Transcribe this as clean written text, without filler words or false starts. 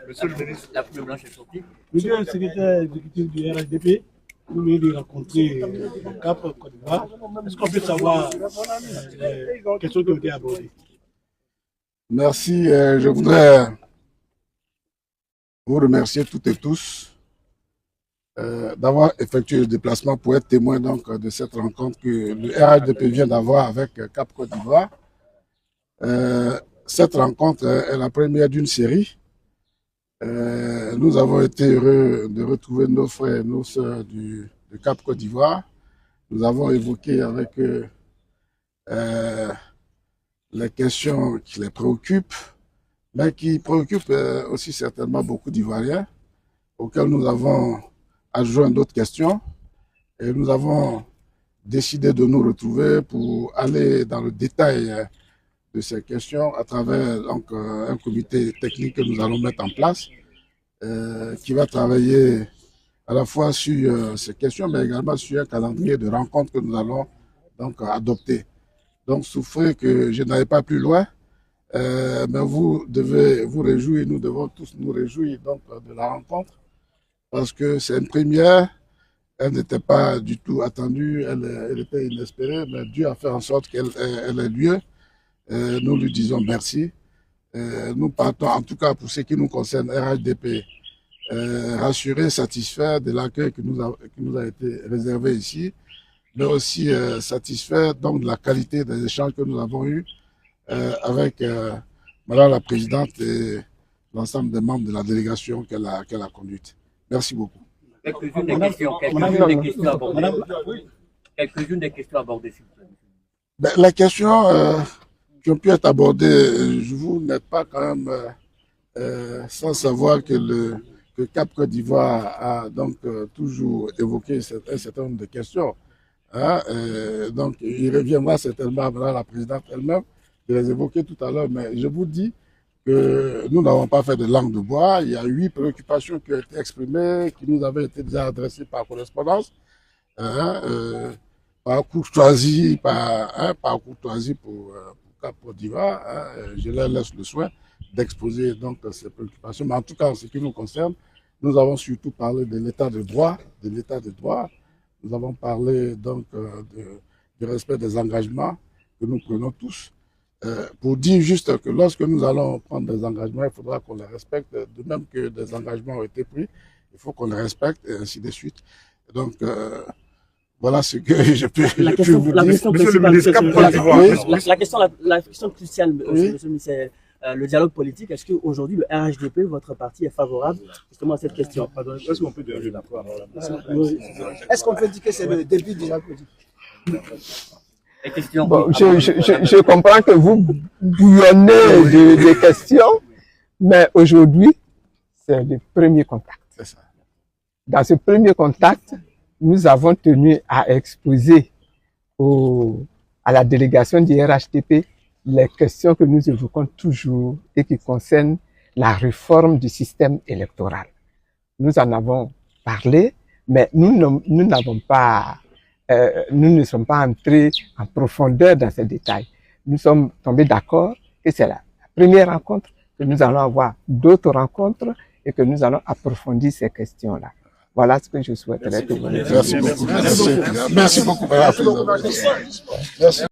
Monsieur le ministre, la plume blanche est sortie. Monsieur le secrétaire exécutif du RHDP, vous venez de rencontrer le Cap Côte d'Ivoire. Est-ce qu'on peut savoir les questions qui ont été abordées? Merci. Je voudrais vous remercier toutes et tous d'avoir effectué le déplacement pour être témoin donc, de cette rencontre que le RHDP vient d'avoir avec Cap Côte d'Ivoire. Cette rencontre est la première d'une série. Nous avons été heureux de retrouver nos frères et nos sœurs du Cap Côte d'Ivoire. Nous avons évoqué avec eux les questions qui les préoccupent, mais qui préoccupent aussi certainement beaucoup d'Ivoiriens, auxquels nous avons adjoint d'autres questions. Et nous avons décidé de nous retrouver pour aller dans le détail de ces questions à travers donc, un comité technique que nous allons mettre en place, qui va travailler à la fois sur ces questions, mais également sur un calendrier de rencontres que nous allons donc adopter. Donc, souffrez que je n'aille pas plus loin, mais vous devez vous réjouir, nous devons tous nous réjouir donc, de la rencontre, parce que c'est une première, elle n'était pas du tout attendue, elle était inespérée, mais Dieu a fait en sorte qu'elle ait lieu. Nous lui disons merci. Nous partons, en tout cas pour ce qui nous concerne, RHDP, rassurés, satisfaits de l'accueil qui nous a été réservé ici, mais aussi satisfaits donc, de la qualité des échanges que nous avons eus avec Madame la Présidente et l'ensemble des membres de la délégation qu'elle a conduite. Merci beaucoup. Quelques-unes des questions abordées, s'il vous plaît. Ben, les questions qui ont pu être abordées, vous n'êtes pas quand même sans savoir que Cap Côte d'Ivoire a donc toujours évoqué un certain nombre de questions. Hein, donc, il reviendra certainement à la présidente elle-même de les évoquer tout à l'heure, mais je vous dis que nous n'avons pas fait de langue de bois. Il y a 8 préoccupations qui ont été exprimées, qui nous avaient été déjà adressées par correspondance, par courtoisie, pour Cap Côte d'Ivoire. Je leur laisse le soin d'exposer donc ces préoccupations. Mais en tout cas, en ce qui nous concerne, nous avons surtout parlé de l'état de droit, Nous avons parlé donc du respect des engagements que nous prenons tous. Pour dire juste que lorsque nous allons prendre des engagements, il faudra qu'on les respecte. De même que des engagements ont été pris, il faut qu'on les respecte et ainsi de suite. Donc, voilà ce que je peux vous dire. Monsieur le ministre, Cap Côte d'Ivoire. La question cruciale, monsieur le ministre, c'est le dialogue politique. Est-ce qu'aujourd'hui, le RHDP, votre parti, est favorable justement à cette question? Est-ce qu'on peut déranger la parole? Est-ce qu'on peut dire que c'est le début du dialogue politique? Bon, je comprends que vous bouillonnez des questions, mais aujourd'hui, c'est le premier contact. Dans ce premier contact, nous avons tenu à exposer à la délégation du RHDP les questions que nous évoquons toujours et qui concernent la réforme du système électoral. Nous en avons parlé, mais nous ne sommes pas entrés en profondeur dans ces détails. Nous sommes tombés d'accord que c'est la première rencontre, que nous allons avoir d'autres rencontres et que nous allons approfondir ces questions-là. Voilà ce que je souhaiterais que vous Merci beaucoup. Merci beaucoup. Merci.